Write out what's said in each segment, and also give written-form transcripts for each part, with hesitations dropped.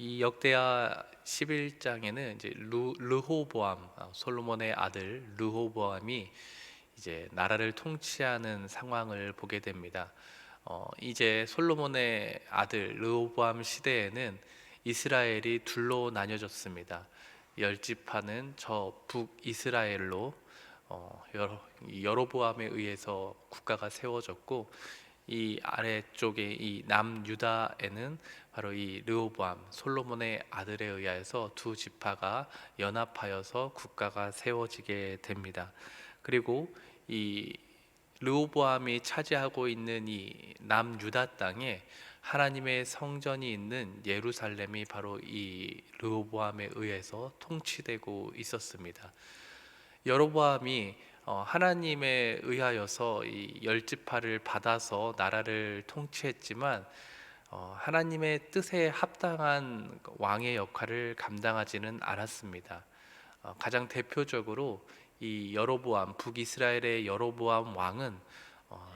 이 역대하 11장에는 이제 르호보암, 솔로몬의 아들 르호보암이 이제 나라를 통치하는 상황을 보게 됩니다. 이제 솔로몬의 아들 르호보암 시대에는 이스라엘이 둘로 나뉘어졌습니다. 열 지파는 저 북이스라엘로 여로보암에 의해서 국가가 세워졌고, 이 아래쪽에 이 남유다에는 바로 이 르호보암 솔로몬의 아들에 의하여서 두 지파가 연합하여서 국가가 세워지게 됩니다. 그리고 이 르호보암이 차지하고 있는 이 남유다 땅에 하나님의 성전이 있는 예루살렘이 바로 이 르호보암에 의해서 통치되고 있었습니다. 여로보암이 하나님에 의하여서 이 열 지파를 받아서 나라를 통치했지만 하나님의 뜻에 합당한 왕의 역할을 감당하지는 않았습니다. 가장 대표적으로 이 여로보암, 북이스라엘의 여로보암 왕은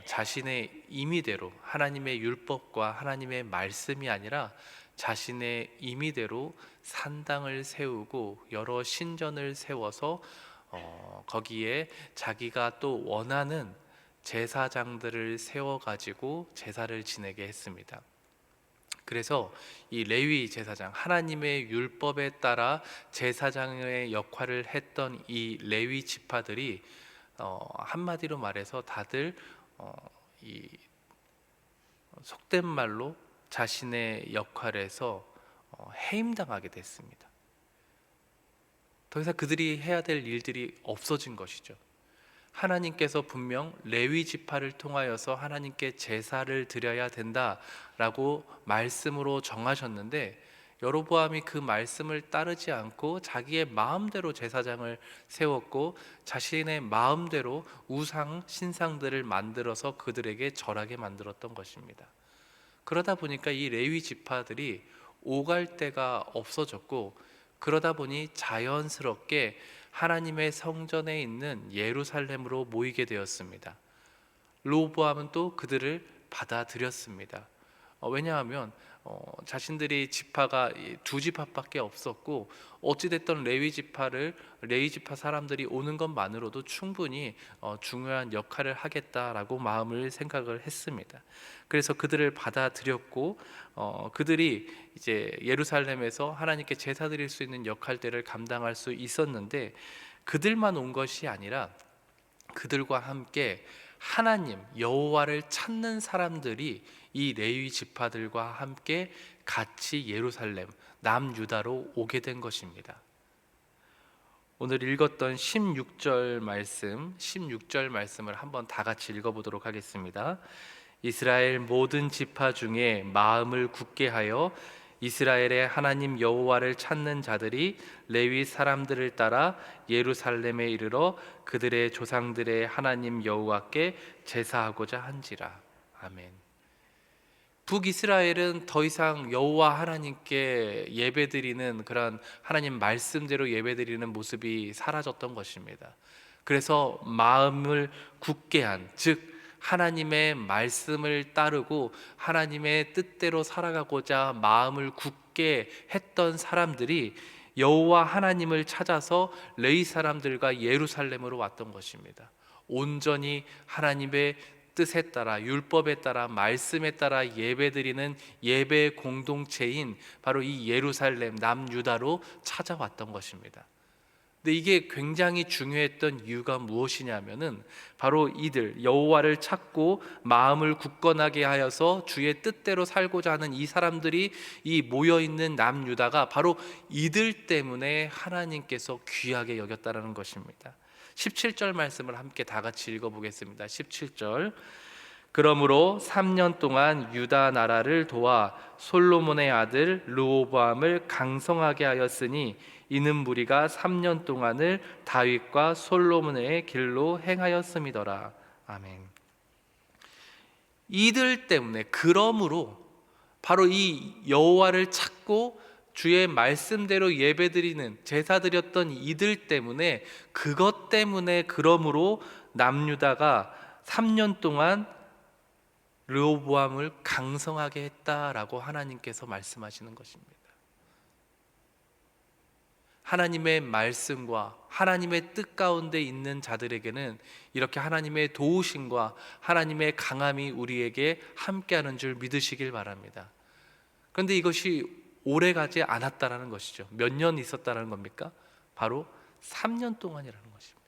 자신의 임의대로 하나님의 율법과 하나님의 말씀이 아니라 자신의 임의대로 산당을 세우고 여러 신전을 세워서 거기에 자기가 또 원하는 제사장들을 세워가지고 제사를 지내게 했습니다. 그래서 이 레위 제사장, 하나님의 율법에 따라 제사장의 역할을 했던 이 레위 지파들이 한마디로 말해서 다들 이 속된 말로 자신의 역할에서 해임당하게 됐습니다. 더 이상 그들이 해야 될 일들이 없어진 것이죠. 하나님께서 분명 레위 지파를 통하여서 하나님께 제사를 드려야 된다라고 말씀으로 정하셨는데, 여로보암이 그 말씀을 따르지 않고 자기의 마음대로 제사장을 세웠고 자신의 마음대로 우상 신상들을 만들어서 그들에게 절하게 만들었던 것입니다. 그러다 보니까 이 레위 지파들이 오갈 데가 없어졌고, 그러다 보니 자연스럽게 하나님의 성전에 있는 예루살렘으로 모이게 되었습니다. 르호보암은 또 그들을 받아들였습니다. 왜냐하면 자신들이 지파가 두 지파밖에 없었고, 어찌됐던 레위 지파 사람들이 오는 것만으로도 충분히 중요한 역할을 하겠다라고 마음을 생각을 했습니다. 그래서 그들을 받아들였고, 그들이 이제 예루살렘에서 하나님께 제사 드릴 수 있는 역할들을 감당할 수 있었는데, 그들만 온 것이 아니라 그들과 함께 하나님 여호와를 찾는 사람들이 이 레위 지파들과 함께 같이 예루살렘 남유다로 오게 된 것입니다. 오늘 읽었던 16절 말씀을 한번 다 같이 읽어보도록 하겠습니다. 이스라엘 모든 지파 중에 마음을 굳게 하여 이스라엘의 하나님 여호와를 찾는 자들이 레위 사람들을 따라 예루살렘에 이르러 그들의 조상들의 하나님 여호와께 제사하고자 한지라. 아멘. 북이스라엘은 더 이상 여호와 하나님께 예배드리는 그런 하나님 말씀대로 예배드리는 모습이 사라졌던 것입니다. 그래서 마음을 굳게 한, 즉 하나님의 말씀을 따르고 하나님의 뜻대로 살아가고자 마음을 굳게 했던 사람들이 여호와 하나님을 찾아서 레위 사람들과 예루살렘으로 왔던 것입니다. 온전히 하나님의 뜻에 따라 율법에 따라 말씀에 따라 예배드리는 예배 공동체인 바로 이 예루살렘 남유다로 찾아왔던 것입니다. 근데 이게 굉장히 중요했던 이유가 무엇이냐면은 바로 이들 여호와를 찾고 마음을 굳건하게 하여서 주의 뜻대로 살고자 하는 이 사람들이 이 모여 있는 남유다가 바로 이들 때문에 하나님께서 귀하게 여겼다라는 것입니다. 17절 말씀을 함께 다 같이 읽어보겠습니다. 17절. 그러므로 3년 동안 유다 나라를 도와 솔로몬의 아들 르호보암을 강성하게 하였으니 이는 무리가 3년 동안을 다윗과 솔로몬의 길로 행하였음이더라. 아멘. 이들 때문에, 그러므로 바로 이 여호와를 찾고 주의 말씀대로 예배드리는 제사 드렸던 이들 때문에, 그것 때문에 그러므로 남유다가 3년 동안 르호보암을 강성하게 했다라고 하나님께서 말씀하시는 것입니다. 하나님의 말씀과 하나님의 뜻 가운데 있는 자들에게는 이렇게 하나님의 도우심과 하나님의 강함이 우리에게 함께하는 줄 믿으시길 바랍니다. 그런데 이것이 오래가지 않았다라는 것이죠. 몇 년 있었다는 겁니까? 바로 3년 동안이라는 것입니다.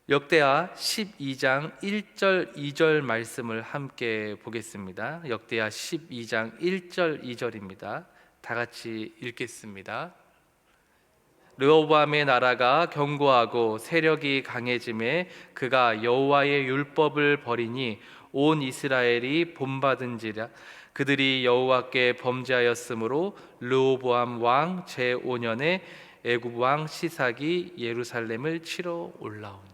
역대하 12장 1절 2절 말씀을 함께 보겠습니다. 역대하 12장 1절 2절입니다. 다 같이 읽겠습니다. 르호보암의 나라가 견고하고 세력이 강해짐에 그가 여호와의 율법을 버리니 온 이스라엘이 본받은지라. 그들이 여호와께 범죄하였으므로 르호보암 왕 제5년에 애굽 왕 시삭이 예루살렘을 치러 올라오니.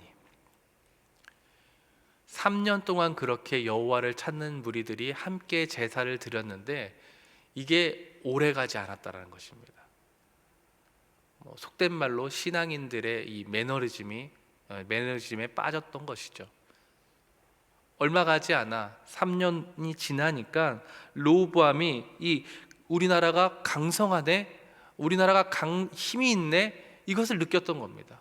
3년 동안 그렇게 여호와를 찾는 무리들이 함께 제사를 드렸는데 이게 오래가지 않았다는 것입니다. 속된 말로 신앙인들의 이 매너리즘에 빠졌던 것이죠. 얼마 가지 않아 3년이 지나니까 르호보암이 이 우리나라가 강성하네, 우리나라가 힘이 있네, 이것을 느꼈던 겁니다.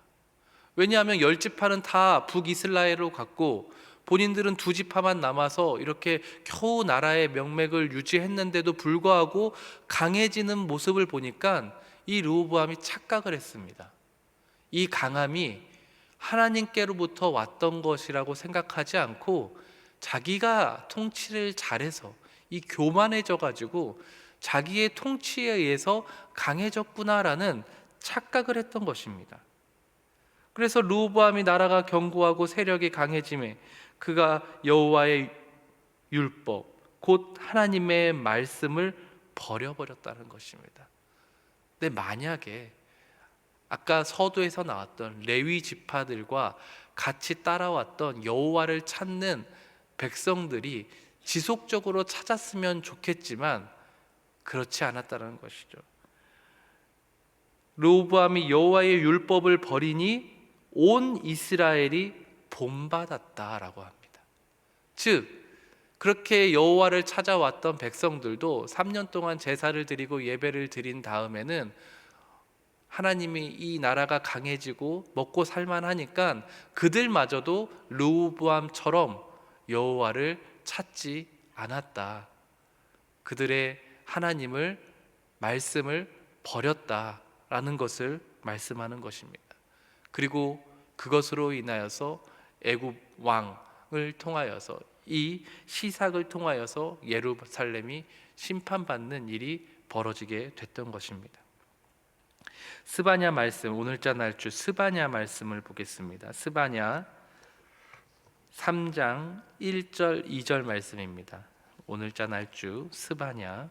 왜냐하면 10지파는 다 북이스라엘로 갔고 본인들은 2지파만 남아서 이렇게 겨우 나라의 명맥을 유지했는데도 불구하고 강해지는 모습을 보니까 이 르호보암이 착각을 했습니다. 이 강함이 하나님께로부터 왔던 것이라고 생각하지 않고 자기가 통치를 잘해서 이 교만해져 가지고 자기의 통치에 의해서 강해졌구나라는 착각을 했던 것입니다. 그래서 르호보암이 나라가 견고하고 세력이 강해짐에 그가 여호와의 율법 곧 하나님의 말씀을 버려버렸다는 것입니다. 근데 만약에 아까 서두에서 나왔던 레위 지파들과 같이 따라왔던 여호와를 찾는 백성들이 지속적으로 찾았으면 좋겠지만 그렇지 않았다는 것이죠. 르호보암이 여호와의 율법을 버리니 온 이스라엘이 본받았다라고 합니다. 즉 그렇게 여호와를 찾아왔던 백성들도 3년 동안 제사를 드리고 예배를 드린 다음에는 하나님이 이 나라가 강해지고 먹고 살만하니까 그들마저도 르호보암처럼 여호와를 찾지 않았다. 그들의 하나님을 말씀을 버렸다라는 것을 말씀하는 것입니다. 그리고 그것으로 인하여서 애굽 왕을 통하여서 이 시삭을 통하여서 예루살렘이 심판받는 일이 벌어지게 됐던 것입니다. 스바냐 말씀, 오늘자 날주 스바냐 말씀을 보겠습니다. 스바냐 3장 1절 2절 말씀입니다. 오늘자 날주 스바냐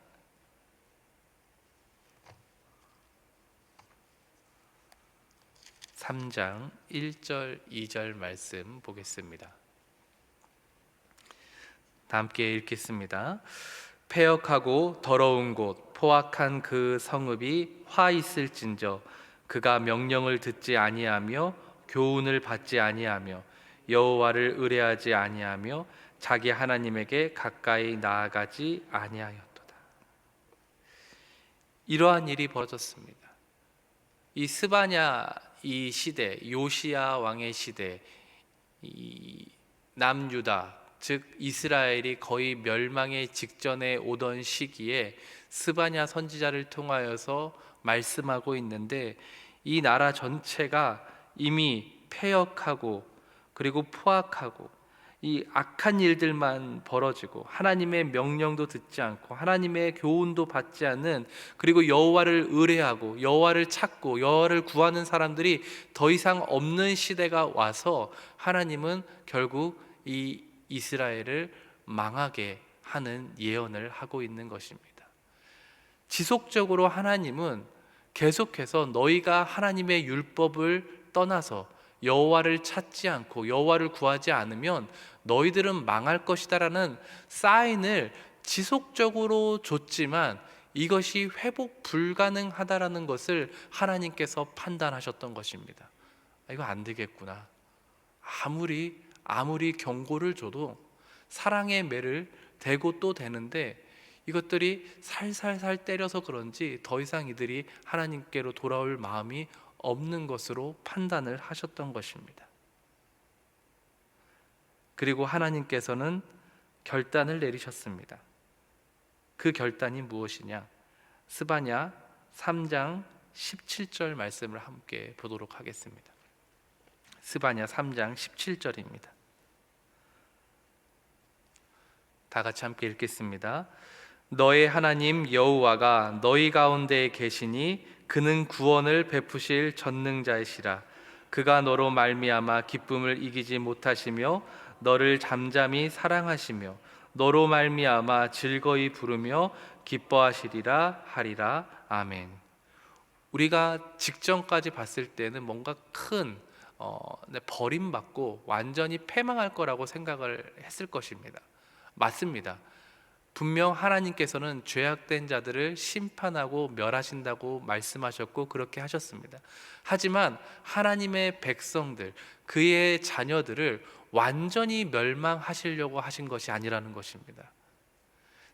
3장 1절 2절 말씀 보겠습니다. 다 함께 읽겠습니다. 폐역하고 더러운 곳 포악한 그 성읍이 화 있을진저 그가 명령을 듣지 아니하며 교훈을 받지 아니하며 여호와를 의뢰하지 아니하며 자기 하나님에게 가까이 나아가지 아니하였도다. 이러한 일이 벌어졌습니다. 이 스바냐 이 시대, 요시야 왕의 시대, 이 남유다 즉 이스라엘이 거의 멸망의 직전에 오던 시기에 스바냐 선지자를 통하여서 말씀하고 있는데 이 나라 전체가 이미 패역하고 그리고 포악하고 이 악한 일들만 벌어지고 하나님의 명령도 듣지 않고 하나님의 교훈도 받지 않는, 그리고 여호와를 의뢰하고 여호와를 찾고 여호와를 구하는 사람들이 더 이상 없는 시대가 와서 하나님은 결국 이 이스라엘을 망하게 하는 예언을 하고 있는 것입니다. 지속적으로 하나님은 계속해서 너희가 하나님의 율법을 떠나서 여호와를 찾지 않고 여호와를 구하지 않으면 너희들은 망할 것이다라는 사인을 지속적으로 줬지만 이것이 회복 불가능하다라는 것을 하나님께서 판단하셨던 것입니다. 이거 안 되겠구나. 아무리 경고를 줘도 사랑의 매를 대고 또 대는데 이것들이 살살살 때려서 그런지 더 이상 이들이 하나님께로 돌아올 마음이 없는 것으로 판단을 하셨던 것입니다. 그리고 하나님께서는 결단을 내리셨습니다. 그 결단이 무엇이냐? 스바냐 3장 17절 말씀을 함께 보도록 하겠습니다. 스바냐 3장 17절입니다. 다 같이 함께 읽겠습니다. 너의 하나님 여호와가 너희 가운데에 계시니 그는 구원을 베푸실 전능자이시라. 그가 너로 말미암아 기쁨을 이기지 못하시며 너를 잠잠히 사랑하시며 너로 말미암아 즐거이 부르며 기뻐하시리라 하리라. 아멘. 우리가 직전까지 봤을 때는 뭔가 큰 버림받고 완전히 패망할 거라고 생각을 했을 것입니다. 맞습니다. 분명 하나님께서는 죄악된 자들을 심판하고 멸하신다고 말씀하셨고 그렇게 하셨습니다. 하지만 하나님의 백성들, 그의 자녀들을 완전히 멸망하시려고 하신 것이 아니라는 것입니다.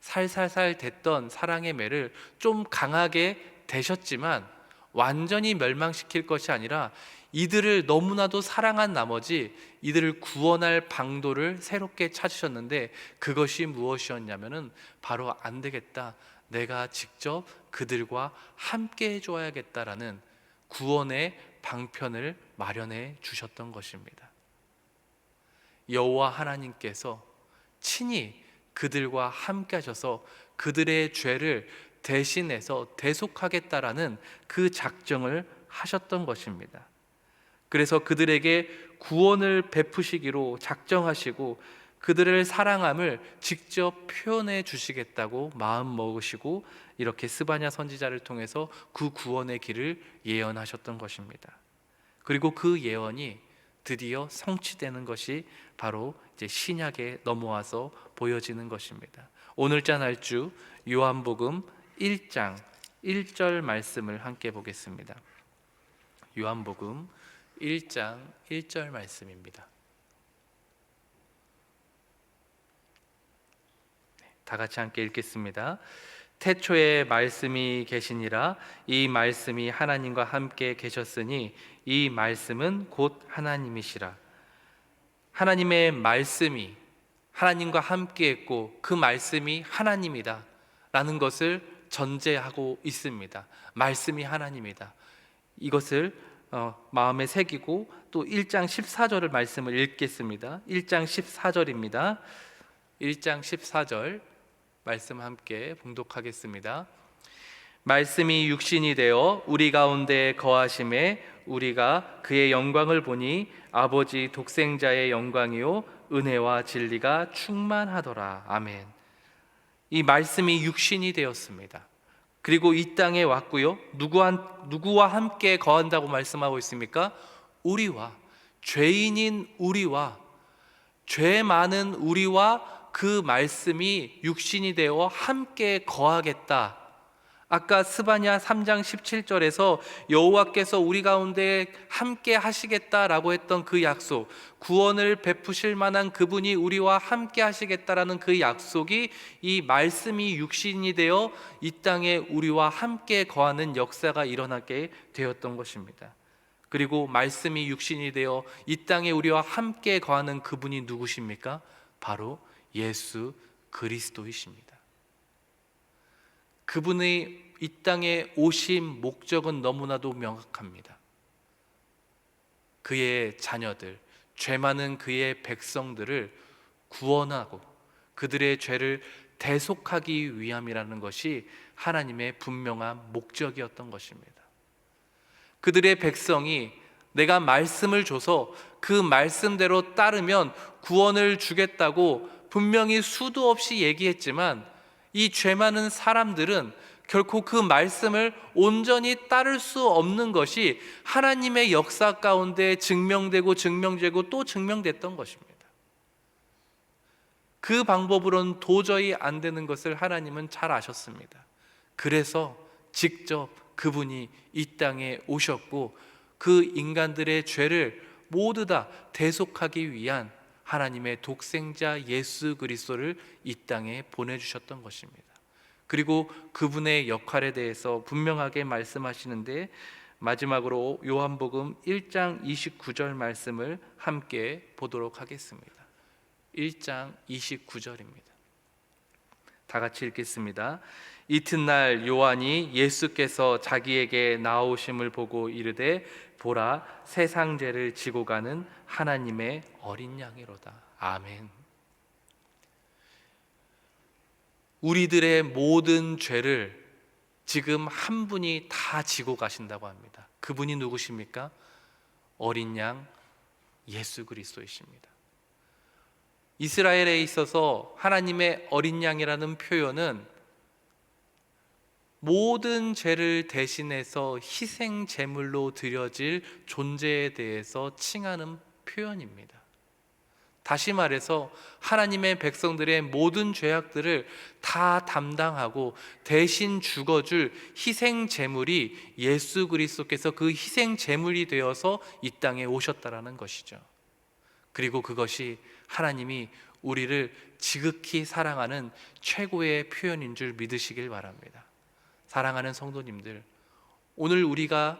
살살살 됐던 사랑의 매를 좀 강하게 대셨지만 완전히 멸망시킬 것이 아니라 이들을 너무나도 사랑한 나머지 이들을 구원할 방도를 새롭게 찾으셨는데, 그것이 무엇이었냐면은 바로 안 되겠다, 내가 직접 그들과 함께 해줘야겠다라는 구원의 방편을 마련해 주셨던 것입니다. 여호와 하나님께서 친히 그들과 함께 하셔서 그들의 죄를 대신해서 대속하겠다라는 그 작정을 하셨던 것입니다. 그래서 그들에게 구원을 베푸시기로 작정하시고 그들을 사랑함을 직접 표현해 주시겠다고 마음 먹으시고 이렇게 스바냐 선지자를 통해서 그 구원의 길을 예언하셨던 것입니다. 그리고 그 예언이 드디어 성취되는 것이 바로 이제 신약에 넘어와서 보여지는 것입니다. 오늘자 날주 요한복음 1장 1절 말씀을 함께 보겠습니다. 요한복음 1장 1절 말씀입니다. 다 같이 함께 읽겠습니다. 태초에 말씀이 계시니라. 이 말씀이 하나님과 함께 계셨으니 이 말씀은 곧 하나님이시라. 하나님의 말씀이 하나님과 함께 했고 그 말씀이 하나님이다 라는 것을 전제하고 있습니다. 말씀이 하나님이다, 이것을 마음에 새기고 또 1장 14절을 말씀을 읽겠습니다. 1장 14절입니다. 1장 14절 말씀 함께 봉독하겠습니다. 말씀이 육신이 되어 우리 가운데 거하심에 우리가 그의 영광을 보니 아버지 독생자의 영광이요 은혜와 진리가 충만하더라. 아멘. 이 말씀이 육신이 되었습니다. 그리고 이 땅에 왔고요. 누구와 함께 거한다고 말씀하고 있습니까? 우리와, 죄인인 우리와, 죄 많은 우리와 그 말씀이 육신이 되어 함께 거하겠다. 아까 스바냐 3장 17절에서 여호와께서 우리 가운데 함께 하시겠다라고 했던 그 약속, 구원을 베푸실 만한 그분이 우리와 함께 하시겠다라는 그 약속이 이 말씀이 육신이 되어 이 땅에 우리와 함께 거하는 역사가 일어나게 되었던 것입니다. 그리고 말씀이 육신이 되어 이 땅에 우리와 함께 거하는 그분이 누구십니까? 바로 예수 그리스도이십니다. 그분의 이 땅에 오신 목적은 너무나도 명확합니다. 그의 자녀들, 죄 많은 그의 백성들을 구원하고 그들의 죄를 대속하기 위함이라는 것이 하나님의 분명한 목적이었던 것입니다. 그들의 백성이 내가 말씀을 줘서 그 말씀대로 따르면 구원을 주겠다고 분명히 수도 없이 얘기했지만 이 죄 많은 사람들은 결코 그 말씀을 온전히 따를 수 없는 것이 하나님의 역사 가운데 증명되고 또 증명됐던 것입니다. 그 방법으로는 도저히 안 되는 것을 하나님은 잘 아셨습니다. 그래서 직접 그분이 이 땅에 오셨고 그 인간들의 죄를 모두 다 대속하기 위한 하나님의 독생자 예수 그리스도를 이 땅에 보내주셨던 것입니다. 그리고 그분의 역할에 대해서 분명하게 말씀하시는데, 마지막으로 요한복음 1장 29절 말씀을 함께 보도록 하겠습니다. 1장 29절입니다. 다 같이 읽겠습니다. 이튿날 요한이 예수께서 자기에게 나오심을 보고 이르되, 보라, 세상 죄를 지고 가는 하나님의 어린 양이로다. 아멘. 우리들의 모든 죄를 지금 한 분이 다 지고 가신다고 합니다. 그분이 누구십니까? 어린 양 예수 그리스도이십니다. 이스라엘에 있어서 하나님의 어린 양이라는 표현은 모든 죄를 대신해서 희생 제물로 드려질 존재에 대해서 칭하는 표현입니다. 다시 말해서 하나님의 백성들의 모든 죄악들을 다 담당하고 대신 죽어줄 희생 제물이 예수 그리스도께서 그 희생 제물이 되어서 이 땅에 오셨다라는 것이죠. 그리고 그것이 하나님이 우리를 지극히 사랑하는 최고의 표현인 줄 믿으시길 바랍니다. 사랑하는 성도님들, 오늘 우리가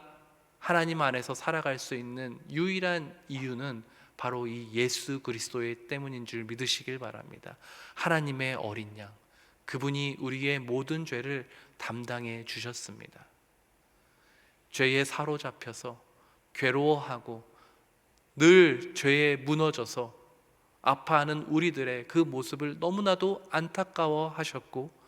하나님 안에서 살아갈 수 있는 유일한 이유는 바로 이 예수 그리스도의 때문인 줄 믿으시길 바랍니다. 하나님의 어린 양, 그분이 우리의 모든 죄를 담당해 주셨습니다. 죄에 사로잡혀서 괴로워하고 늘 죄에 무너져서 아파하는 우리들의 그 모습을 너무나도 안타까워 하셨고,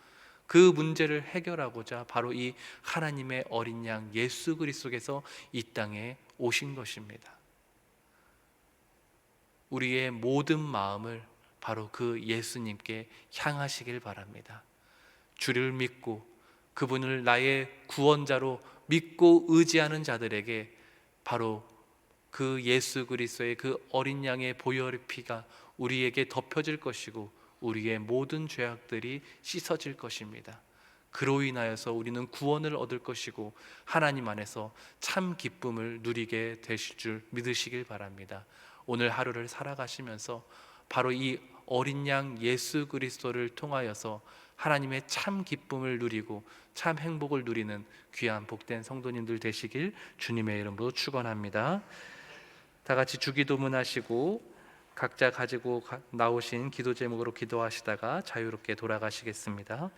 그 문제를 해결하고자 바로 이 하나님의 어린 양 예수 그리스도께서 이 땅에 오신 것입니다. 우리의 모든 마음을 바로 그 예수님께 향하시길 바랍니다. 주를 믿고 그분을 나의 구원자로 믿고 의지하는 자들에게 바로 그 예수 그리스도의 그 어린 양의 보혈의 피가 우리에게 덮여질 것이고 우리의 모든 죄악들이 씻어질 것입니다. 그로 인하여서 우리는 구원을 얻을 것이고 하나님 안에서 참 기쁨을 누리게 되실 줄 믿으시길 바랍니다. 오늘 하루를 살아가시면서 바로 이 어린 양 예수 그리스도를 통하여서 하나님의 참 기쁨을 누리고 참 행복을 누리는 귀한 복된 성도님들 되시길 주님의 이름으로 축원합니다. 다 같이 주기도문 하시고 각자 가지고 나오신 기도 제목으로 기도하시다가 자유롭게 돌아가시겠습니다.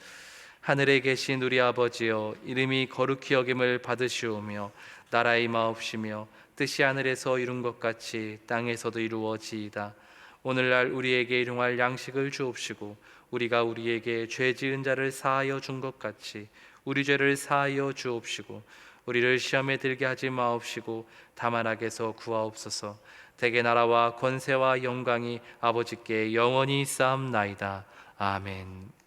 하늘에 계신 우리 아버지여, 이름이 거룩히 여김을 받으시오며 나라의 임하옵시며 뜻이 하늘에서 이룬 것 같이 땅에서도 이루어지이다. 오늘날 우리에게 일용할 양식을 주옵시고 우리가 우리에게 죄 지은 자를 사하여 준 것 같이 우리 죄를 사하여 주옵시고 우리를 시험에 들게 하지 마옵시고 다만 악에서 구하옵소서. 대개 나라와 권세와 영광이 아버지께 영원히 쌓옵나이다. 아멘.